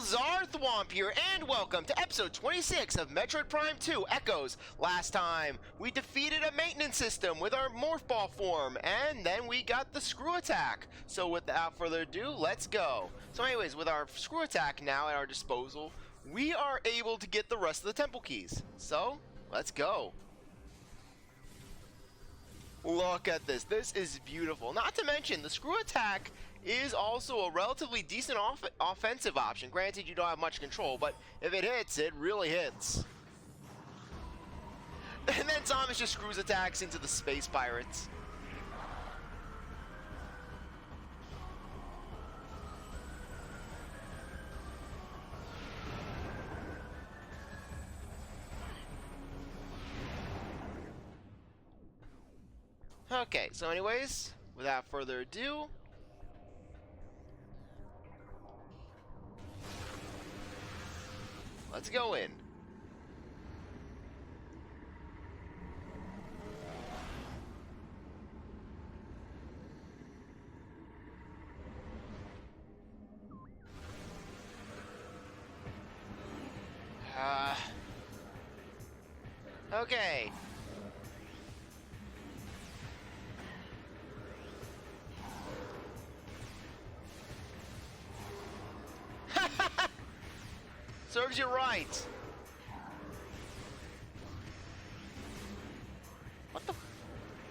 CzarThwomp here, and welcome to episode 26 of Metroid Prime 2 Echoes. Last time, we defeated a maintenance system with our Morph Ball form, and then we got the Screw Attack. So without further ado, let's go. So anyways, with our Screw Attack now at our disposal, we are able to get the rest of the Temple Keys. So, let's go. Look at this. This is beautiful. Not to mention, the Screw Attack is also a relatively decent offensive option. Granted, you don't have much control, but if it hits, it really hits. And then Thomas just screws attacks into the Space Pirates. Okay, so anyways, without further ado, let's go in. Okay. Serves you right. What the?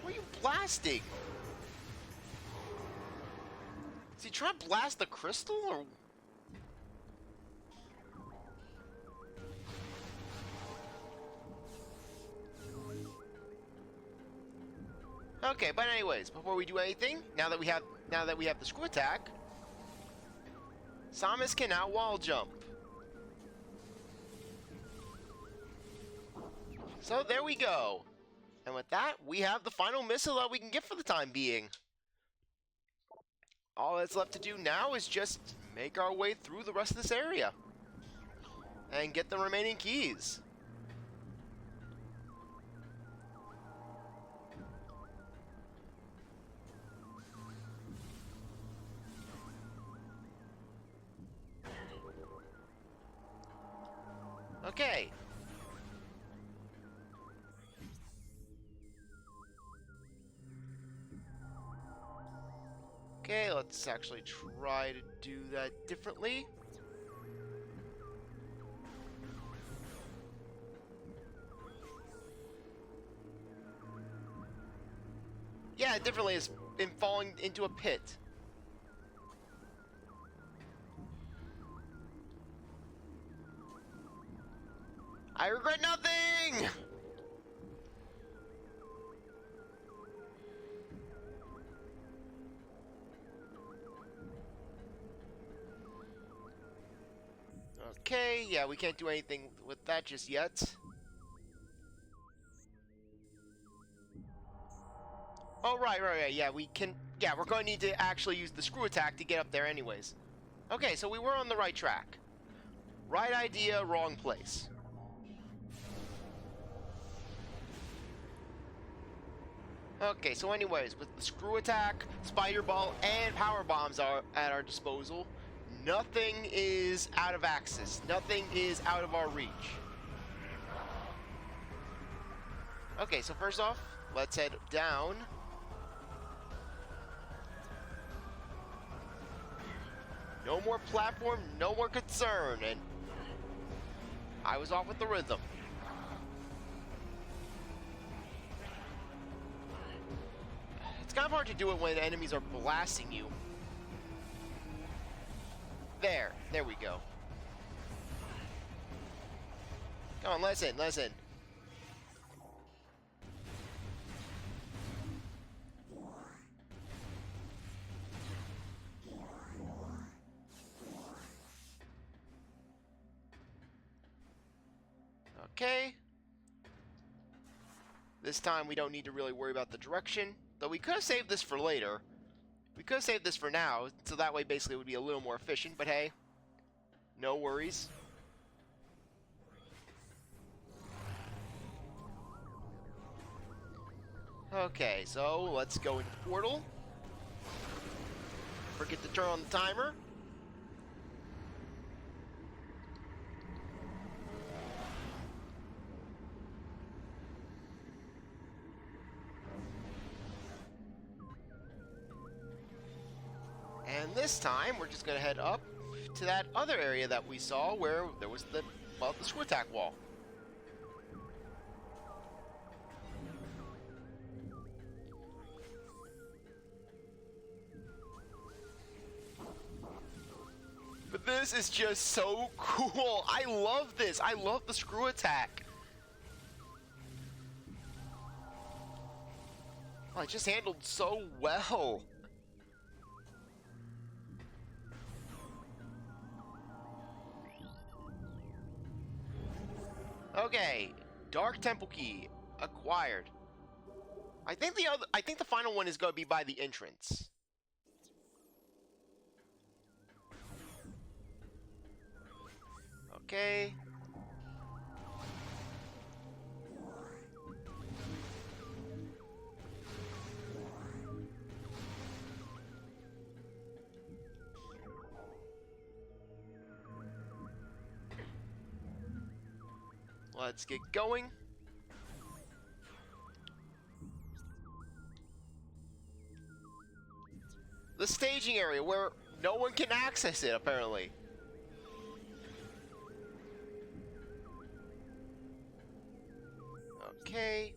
What are you blasting? Is he trying to blast the crystal, or? Okay, but anyways, before we do anything, now that we have the Screw Attack, Samus can now wall jump. So there we go. And with that, we have the final missile that we can get for the time being. All that's left to do now is just make our way through the rest of this area and get the remaining keys. Okay. Okay, let's actually try to do that differently. Yeah, differently is in falling into a pit. I regret nothing! Okay, yeah, we can't do anything with that just yet. Oh, right, yeah, we can, yeah, we're going to need to actually use the Screw Attack to get up there anyways. Okay, so we were on the right track. Right idea, wrong place. Okay, so anyways, with the Screw Attack, Spider Ball, and Power Bombs are at our disposal, nothing is out of access. Nothing is out of our reach. Okay, so first off, let's head down. No more platform, no more concern, and I was off with the rhythm. It's kind of hard to do it when enemies are blasting you. There we go. Come on, listen. Okay. This time we don't need to really worry about the direction, though we could have saved this for later. We could have saved this for now, so that way basically it would be a little more efficient, but hey, no worries. Okay, so let's go into the portal. Forget to turn on the timer. And this time, we're just going to head up to that other area that we saw where there was the screw attack wall. But this is just so cool. I love this. I love the screw attack. Oh, it just handled so well. Okay, Dark Temple Key acquired. I think the final one is going to be by the entrance. Okay. Let's get going. The staging area where no one can access it, apparently. Okay.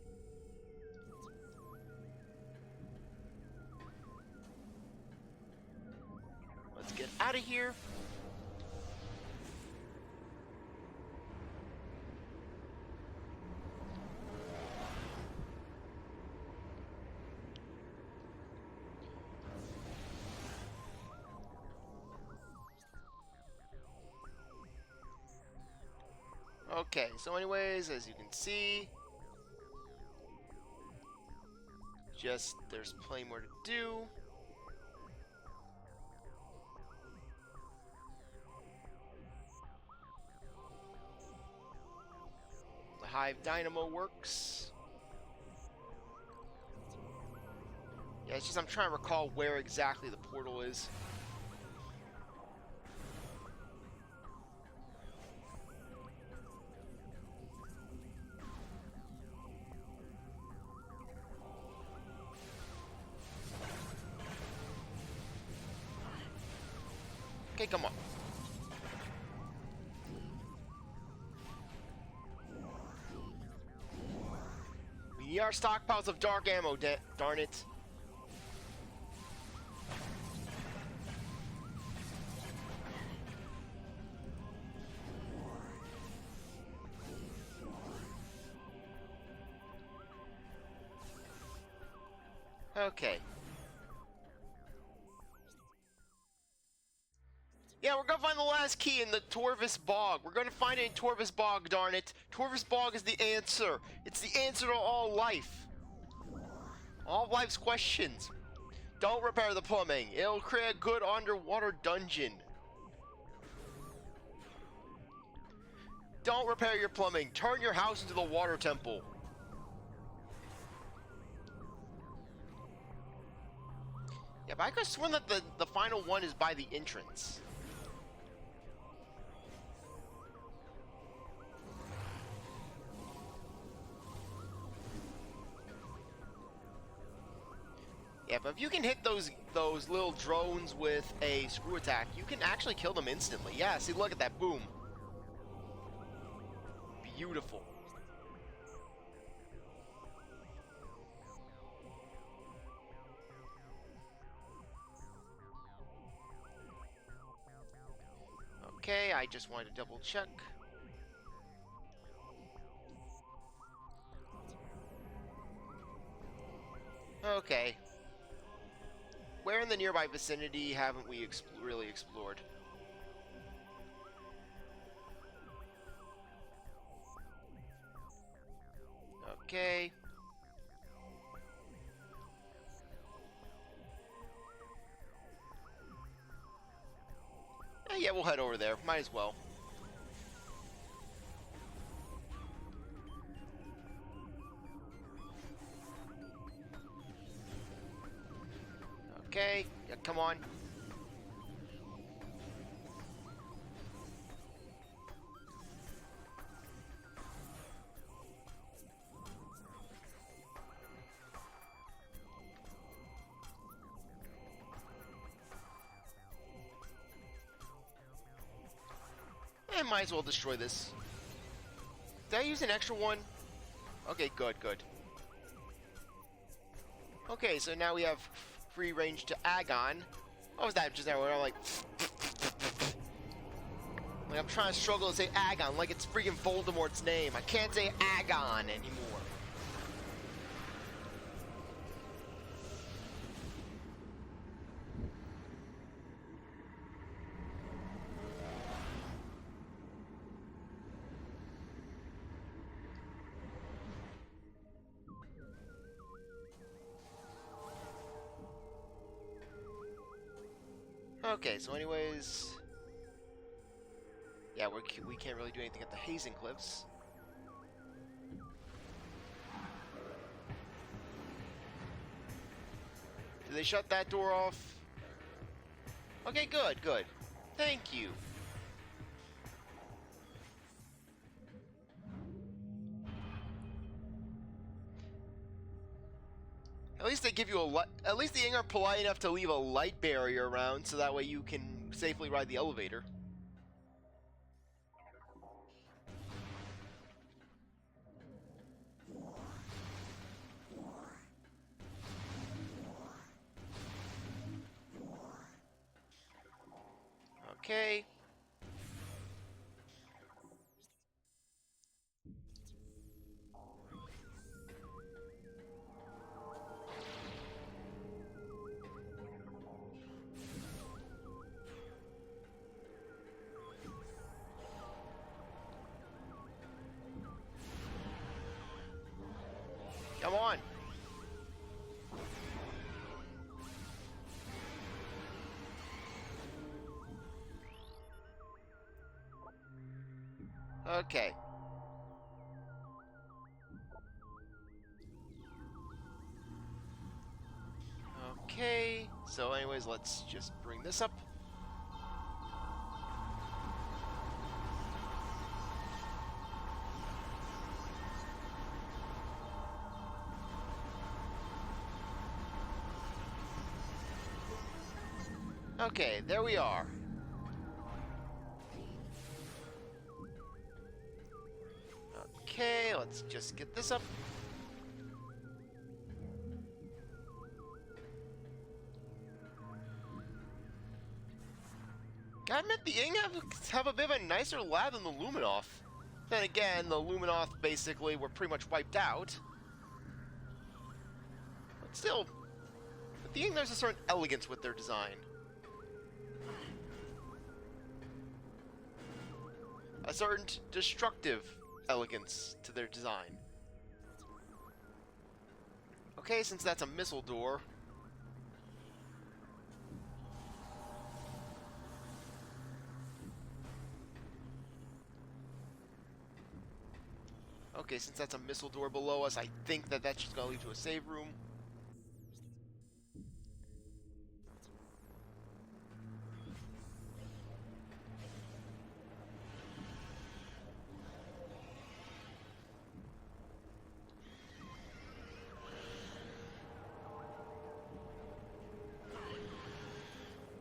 Let's get out of here. Okay, so anyways, as you can see, there's plenty more to do. The Hive Dynamo works. Yeah, it's just I'm trying to recall where exactly the portal is. Okay, come on. We need our stockpiles of dark ammo, darn it. Okay. Yeah, we're gonna find the last key in the Torvus Bog. We're gonna find it in Torvus Bog, darn it. Torvus Bog is the answer. It's the answer to all life. All of life's questions. Don't repair the plumbing. It'll create a good underwater dungeon. Don't repair your plumbing. Turn your house into the water temple. Yeah, but I could have sworn that the final one is by the entrance. Yeah, but if you can hit those little drones with a screw attack, you can actually kill them instantly. Yeah, see, look at that. Boom. Beautiful. Okay, I just wanted to double check. Okay. Where in the nearby vicinity haven't we really explored? Okay. Yeah, we'll head over there. Might as well. Okay, yeah, come on. And might as well destroy this. Did I use an extra one? Okay, good, good. Okay, so now we have free range to Agon. What was that just now where I'm like... Like, I'm trying to struggle to say Agon like it's freaking Voldemort's name. I can't say Agon anymore. Okay, so anyways... Yeah, we can't really do anything at the Hazing Cliffs. Did they shut that door off? Okay, good, good. Thank you. At least they give you a light. At least the Ing are polite enough to leave a light barrier around, so that way you can safely ride the elevator. Okay. Come on. Okay. Okay. So anyways, let's just bring this up. Okay, there we are. Okay, let's just get this up. Gotta admit, the Ing have a bit of a nicer lab than the Luminoth. Then again, the Luminoth basically were pretty much wiped out. But still, with the Ing there's a certain elegance with their design. A certain destructive elegance to their design. Okay, since that's a missile door. Okay, since that's a missile door below us, I think that that's just gonna lead to a save room.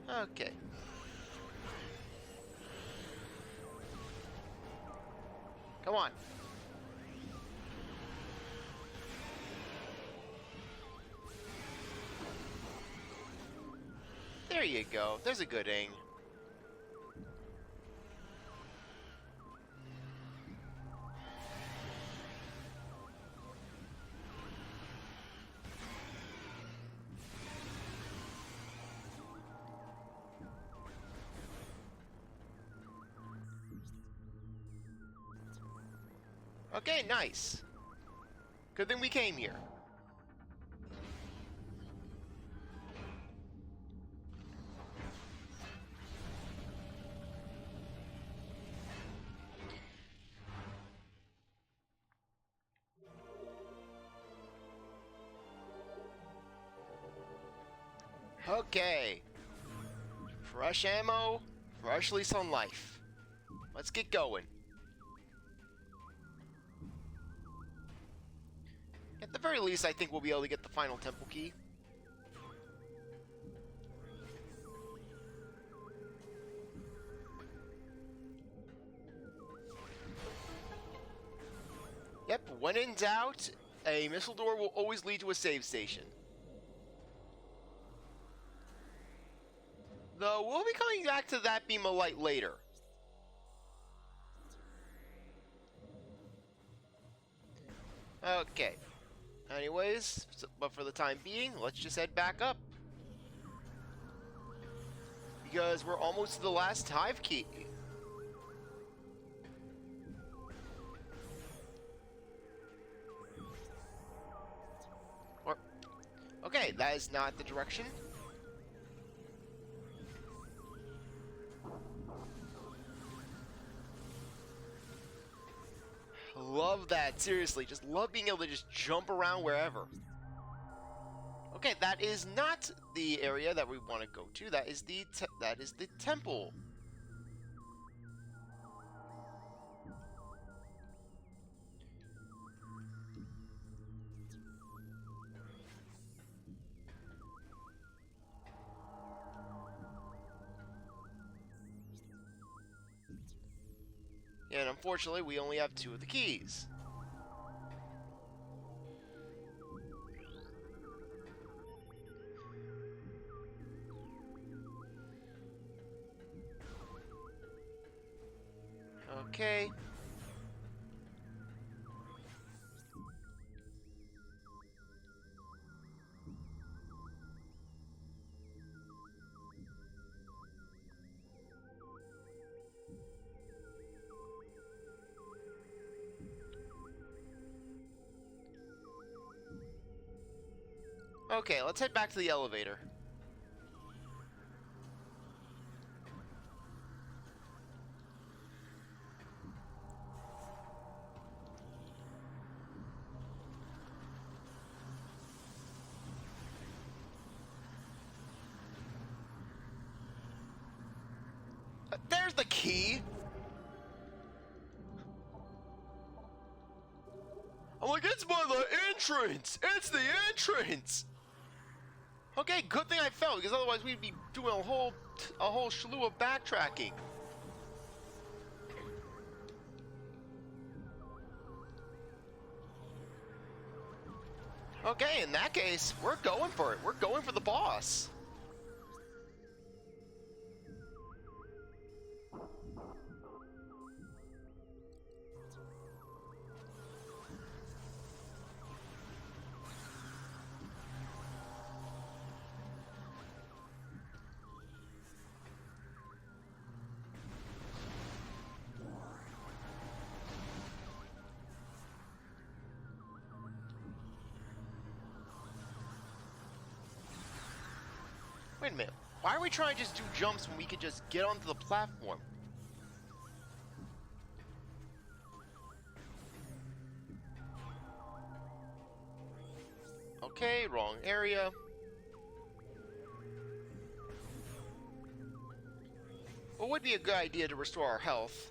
Okay. Come on. There you go. There's a good Ing. Okay, nice. Good thing we came here. Okay. Fresh ammo, fresh lease on life. Let's get going. At the very least, I think we'll be able to get the final temple key. Yep, when in doubt, a missile door will always lead to a save station. Though we'll be coming back to that beam of light later. Okay. Anyways, but for the time being, let's just head back up. Because we're almost to the last hive key. Okay, that is not the direction. Love that, seriously. Just love being able to just jump around wherever. Okay, that is not the area that we want to go to. That is the temple. And unfortunately, we only have 2 of the keys. Okay. Okay, let's head back to the elevator. There's the key! I'm like, it's by the entrance! It's the entrance! Okay, good thing I fell, because otherwise we'd be doing a whole slew of backtracking. Okay, in that case, we're going for it. We're going for the boss. Wait a minute. Why are we trying to just do jumps when we could just get onto the platform? Okay, wrong area. What would be a good idea to restore our health?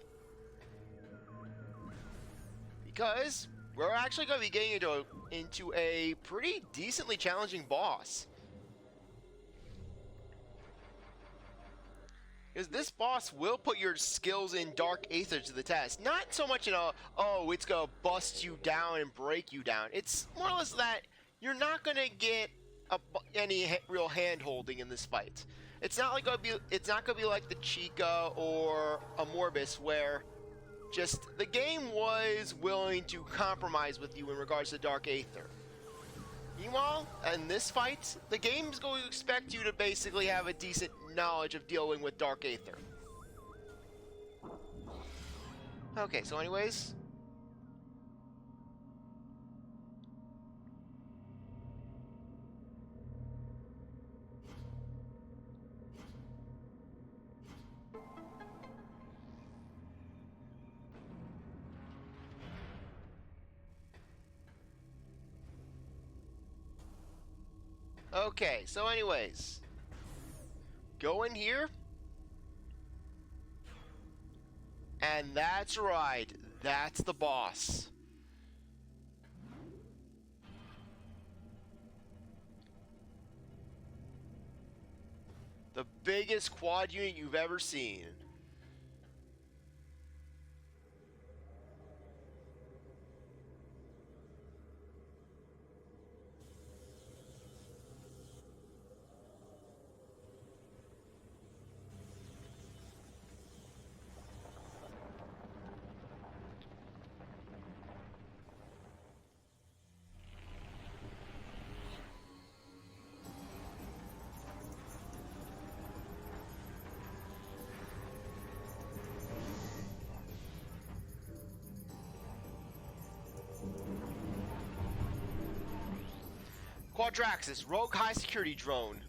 Because we're actually going to be getting into a pretty decently challenging boss. Because this boss will put your skills in Dark Aether to the test. Not so much in a, oh, it's going to bust you down and break you down. It's more or less that you're not going to get any real hand-holding in this fight. It's not going to be like the Chica or a Morbus where just the game was willing to compromise with you in regards to Dark Aether. Meanwhile, in this fight, the game's going to expect you to basically have a decent knowledge of dealing with Dark Aether. Okay, so anyways. Okay, so anyways. Go in here. And that's right. That's the boss. The biggest quad unit you've ever seen. Quadraxis, rogue high security drone.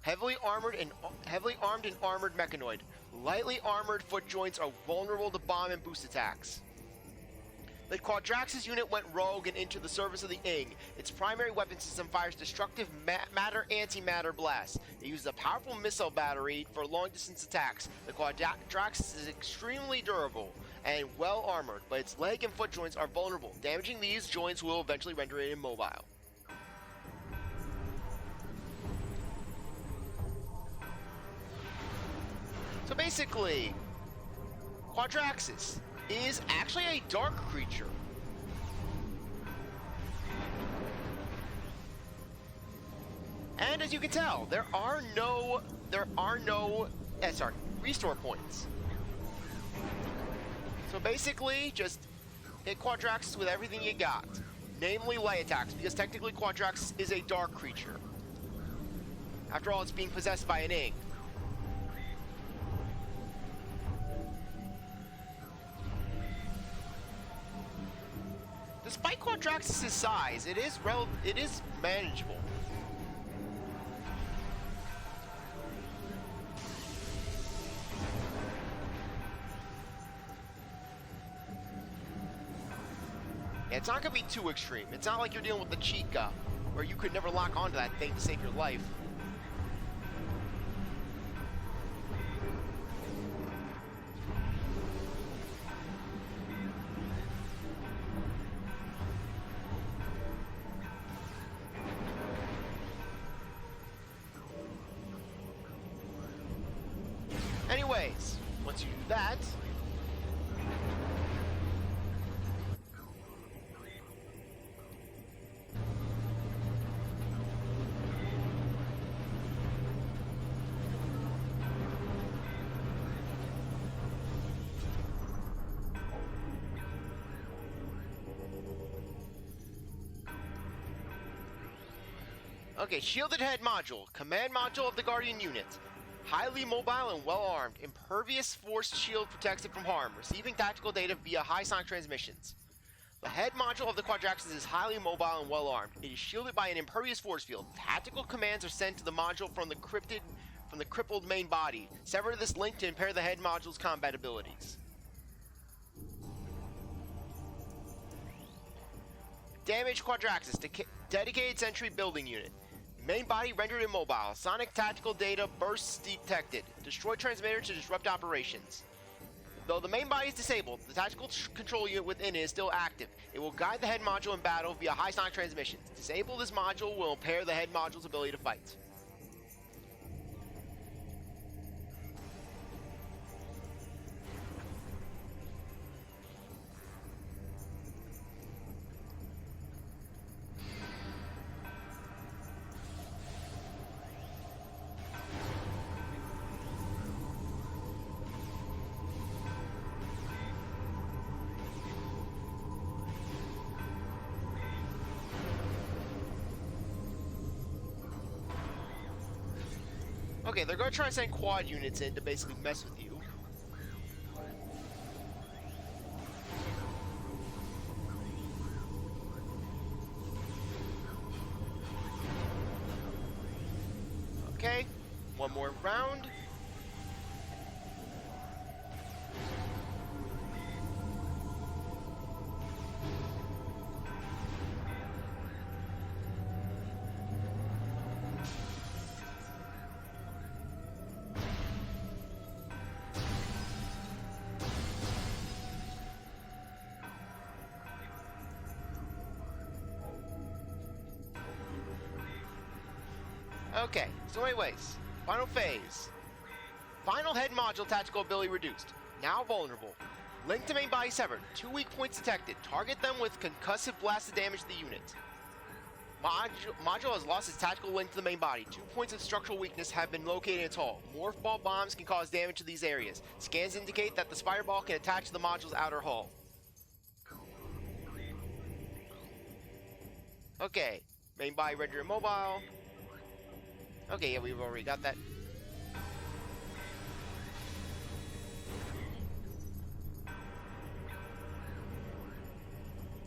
Heavily armed and armored mechanoid. Lightly armored foot joints are vulnerable to bomb and boost attacks. The Quadraxis unit went rogue and into the service of the Ing. Its primary weapon system fires destructive matter antimatter blasts. It uses a powerful missile battery for long-distance attacks. The Quadraxis is extremely durable and well armored, but its leg and foot joints are vulnerable. Damaging these joints will eventually render it immobile. So basically, Quadraxis is actually a dark creature. And as you can tell, there are no restore points. So basically, just hit Quadraxis with everything you got. Namely light attacks, because technically Quadraxis is a dark creature. After all, it's being possessed by an Ing. Despite Quadraxis' size, it is manageable. Yeah, it's not gonna be too extreme. It's not like you're dealing with the Chica, where you could never lock onto that thing to save your life. Anyways, once you do that, okay, shielded head module, command module of the Guardian unit. Highly mobile and well-armed. Impervious force shield protects it from harm, receiving tactical data via high sonic transmissions. The head module of the Quadraxis is highly mobile and well-armed. It is shielded by an impervious force field. Tactical commands are sent to the module from the crippled main body. Sever this link to impair the head module's combat abilities. Damage Quadraxis, dedicated sentry building unit. Main body rendered immobile. Sonic tactical data bursts detected. Destroy transmitter to disrupt operations. Though the main body is disabled, the tactical control unit within it is still active. It will guide the head module in battle via high sonic transmissions. Disable this module will impair the head module's ability to fight. Okay, they're gonna try to send quad units in to basically mess with you. Okay, one more round. Okay, so anyways, final phase. Final head module tactical ability reduced. Now vulnerable. Link to main body severed. 2 weak points detected. Target them with concussive blast to damage the unit. Module has lost its tactical link to the main body. 2 points of structural weakness have been located in its hull. Morph ball bombs can cause damage to these areas. Scans indicate that the spider ball can attach to the module's outer hull. Okay, main body rendered immobile. Okay, yeah, we've already got that.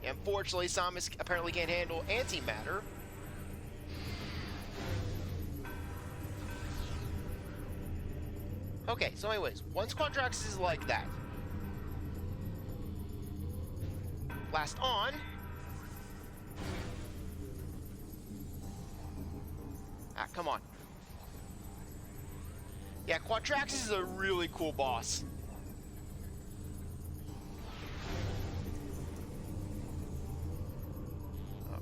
Unfortunately, Samus apparently can't handle antimatter. Okay, so anyways, once Quadraxis is like that, blast on. Ah, come on. Yeah, Quadraxis is a really cool boss.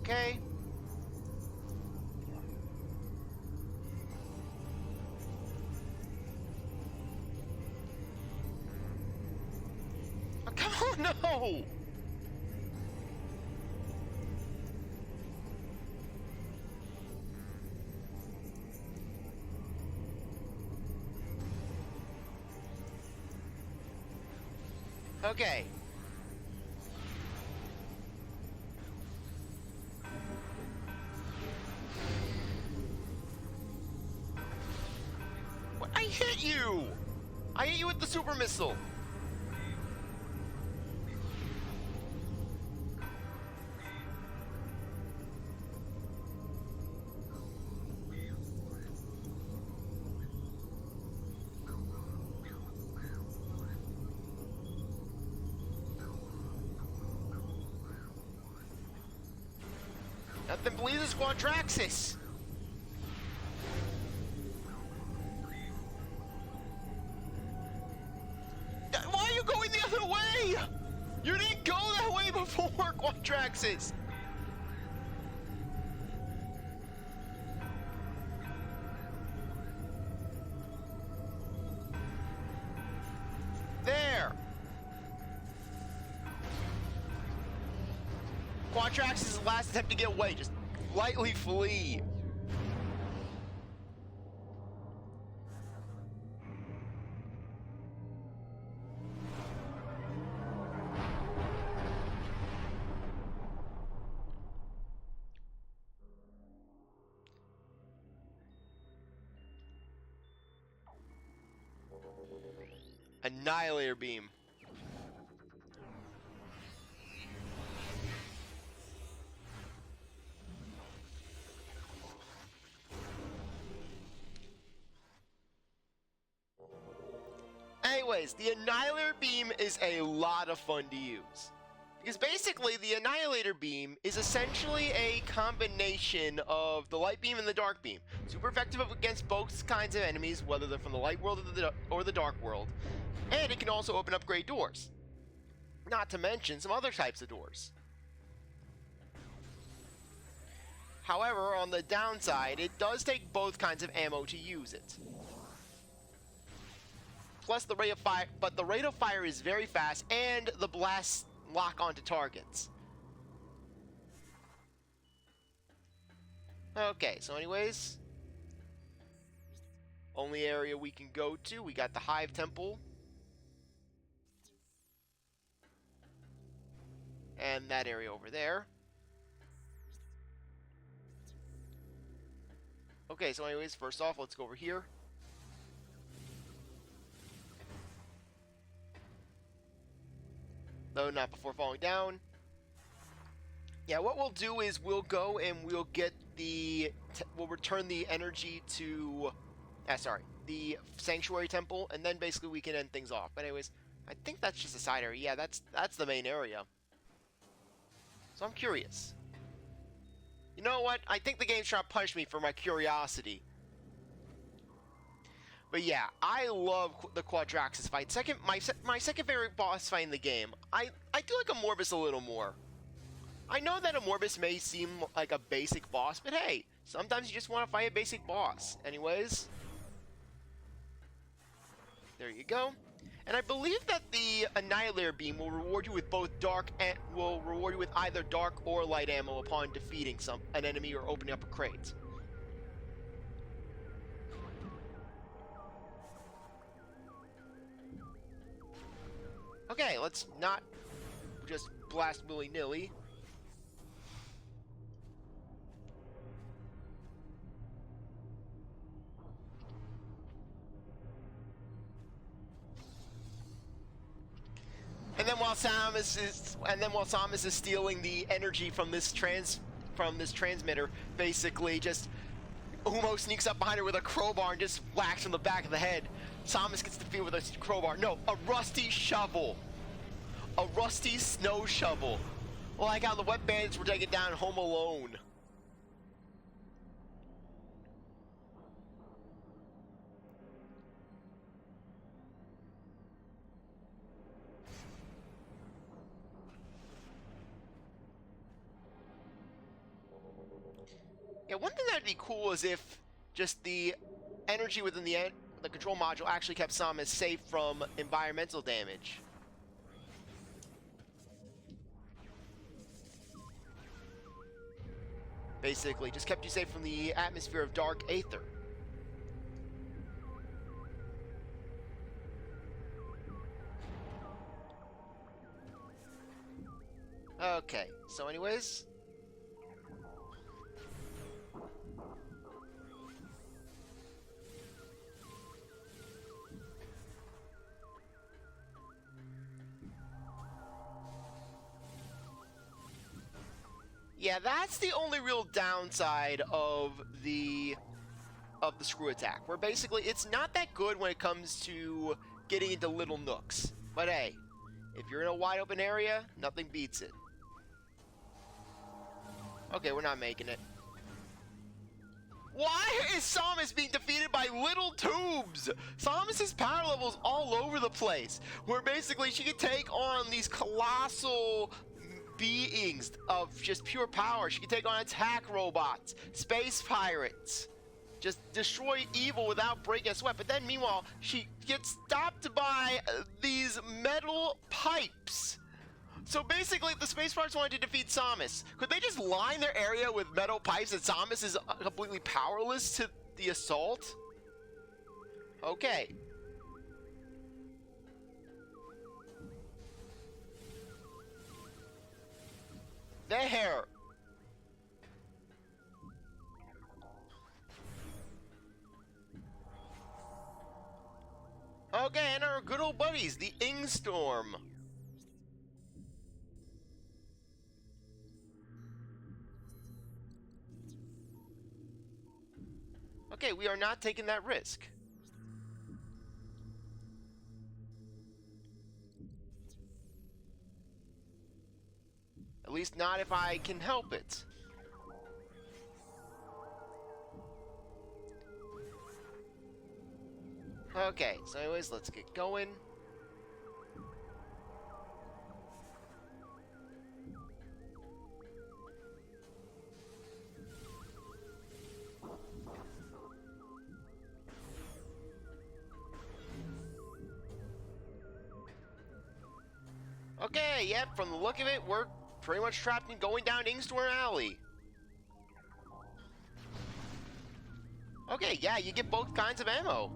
Okay. Oh, come on, no! Okay. What? I hit you! I hit you with the super missile. Nothing pleases Quadraxis. Why are you going the other way? You didn't go that way before, Quadraxis. There. Quadraxis' last attempt to get away. Just lightly flee. Annihilator beam. Anyways, the Annihilator beam is a lot of fun to use. Because basically, the Annihilator beam is essentially a combination of the light beam and the dark beam. Super effective against both kinds of enemies, whether they're from the light world or the dark world. And it can also open up great doors. Not to mention some other types of doors. However, on the downside, it does take both kinds of ammo to use it. Plus the rate of fire, but the rate of fire is very fast, and the blasts lock onto targets. Okay, so anyways, only area we can go to, we got the Hive Temple. And that area over there. Okay, so anyways, first off, let's go over here. Though not before falling down. Yeah, what we'll do is we'll go and we'll get the... we'll return the energy to... the Sanctuary Temple, and then basically we can end things off. But anyways, I think that's just a side area. Yeah, that's the main area. So I'm curious. You know what? I think the game's trying to punish me for my curiosity. But yeah, I love the Quadraxis fight. My second favorite boss fight in the game. I do like a Morbus a little more. I know that a Morbus may seem like a basic boss, but hey, sometimes you just want to fight a basic boss. Anyways, there you go. And I believe that the Annihilator beam will reward you with both either dark or light ammo upon defeating an enemy or opening up a crate. Okay, let's not just blast willy-nilly. And then while Samus is stealing the energy from this transmitter, basically just Umo sneaks up behind her with a crowbar and just whacks in the back of the head. Samus gets defeated with a crowbar. No, a rusty shovel. A rusty snow shovel. Like how the wet bandits were taking down Home Alone. Yeah, one thing that'd be cool is if just the energy within the control module actually kept Samus safe from environmental damage. Basically, just kept you safe from the atmosphere of Dark Aether. Okay, so anyways... Yeah, that's the only real downside of the screw attack, where basically it's not that good when it comes to getting into little nooks. But hey, if you're in a wide open area, nothing beats it. Okay, we're not making it. Why is Samus being defeated by little tubes? Samus's power level is all over the place, where basically she can take on these colossal beings of just pure power. She can take on attack robots, space pirates, just destroy evil without breaking a sweat. But then meanwhile, she gets stopped by these metal pipes. So basically, if the space pirates wanted to defeat Samus, could they just line their area with metal pipes and Samus is completely powerless to the assault? Okay. There! Okay, and our good old buddies, the Ingstorm. Okay, we are not taking that risk. At least not if I can help it. Okay, so anyways, let's get going. Okay, yep, from the look of it, we're pretty much trapped in going down Ingstorm Alley. Okay, yeah, you get both kinds of ammo.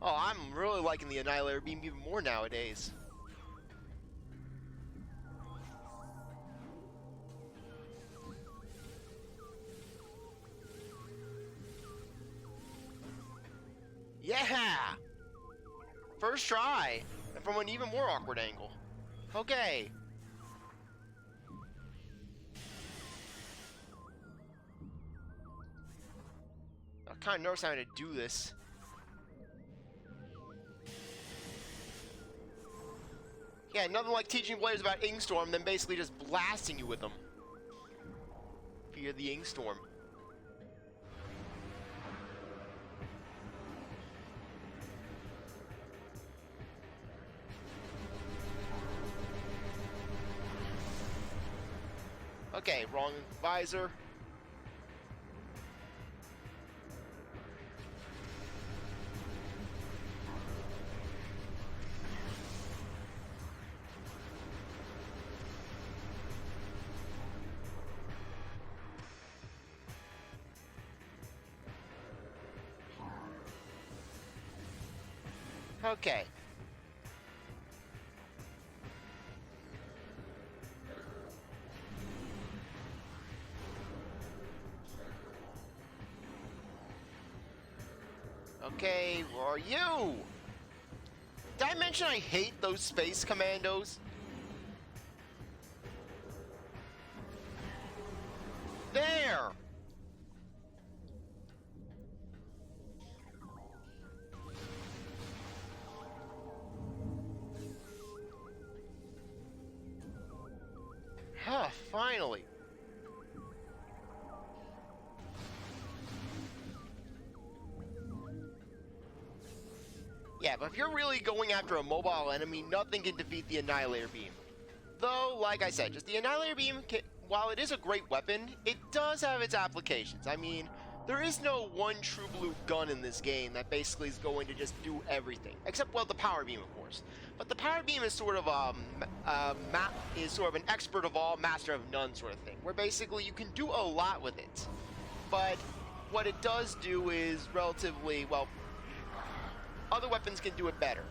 Oh, I'm really liking the Annihilator Beam even more nowadays. Yeah! First try, and from an even more awkward angle. Okay. I'm kind of nervous having to do this. Yeah, nothing like teaching players about Ingstorm than basically just blasting you with them. Via the Ingstorm. Okay, wrong visor. Okay. Where are you? Did I mention I hate those space commandos? finally. Yeah, but if you're really going after a mobile enemy, nothing can defeat the Annihilator Beam. Though, like I said, just the Annihilator Beam, while it is a great weapon, it does have its applications. I mean, there is no one true blue gun in this game that basically is going to just do everything. Except, well, the Power Beam, of course. But the Power Beam is sort of an expert of all, master of none sort of thing, where basically you can do a lot with it. But what it does do is relatively, well, other weapons can do it better.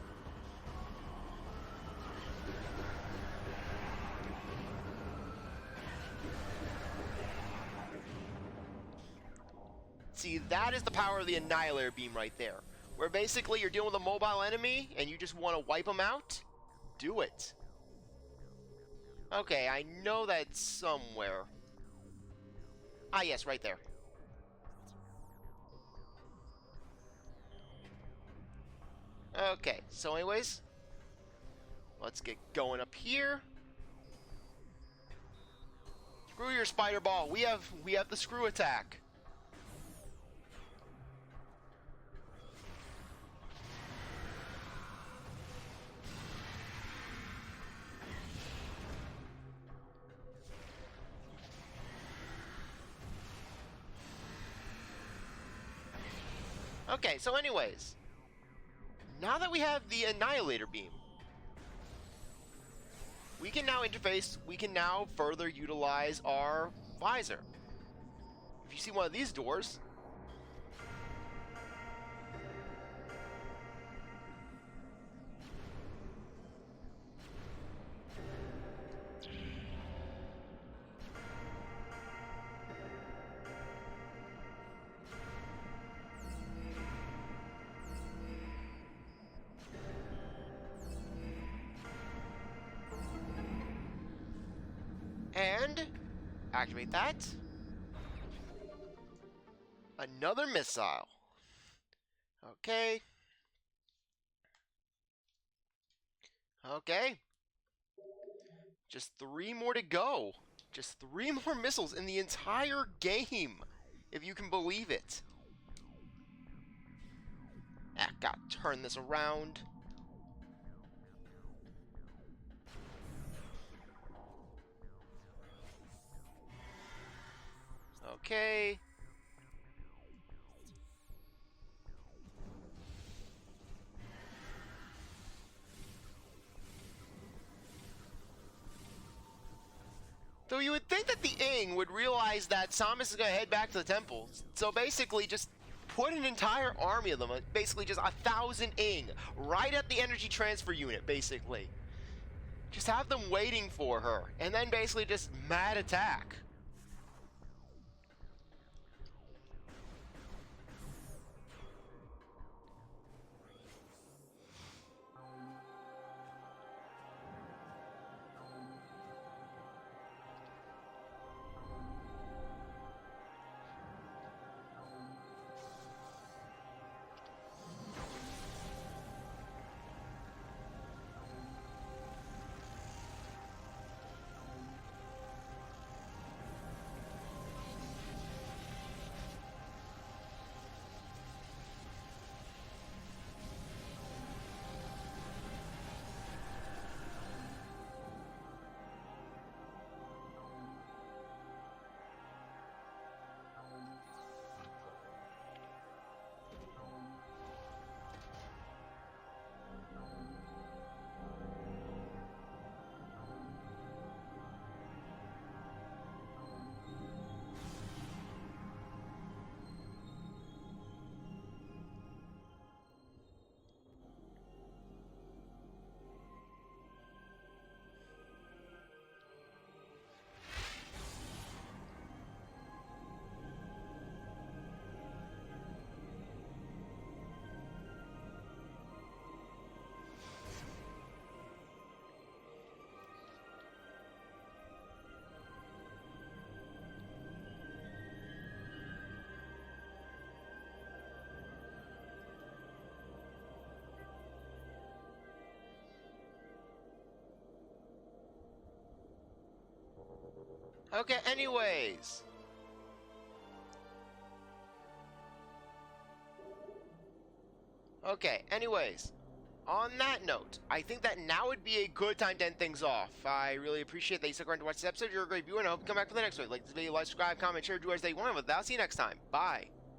See, that is the power of the Annihilator Beam right there. Where basically you're dealing with a mobile enemy and you just want to wipe them out, do it. Okay, I know that's somewhere. Ah, yes, right there. Okay, so anyways, let's get going up here. Screw your spider ball. We have the screw attack. Okay, so anyways, now that we have the Annihilator Beam, we can now interface, we can now further utilize our visor. If you see one of these doors, and activate that. Another missile. Okay. Okay. Just 3 more to go. Just 3 more missiles in the entire game, if you can believe it. Ah, gotta turn this around. Okay. Though you would think that the Ing would realize that Samus is going to head back to the temple. So basically just put an entire army of them, basically just 1,000 Ing, right at the energy transfer unit, basically. Just have them waiting for her, and then basically just mad attack. Okay, anyways. Okay, anyways. On that note, I think that now would be a good time to end things off. I really appreciate that you stuck around to watch this episode. You're a great viewer, and I hope you come back for the next one. Like this video, like, subscribe, comment, share, do as they want. With that, I'll see you next time. Bye.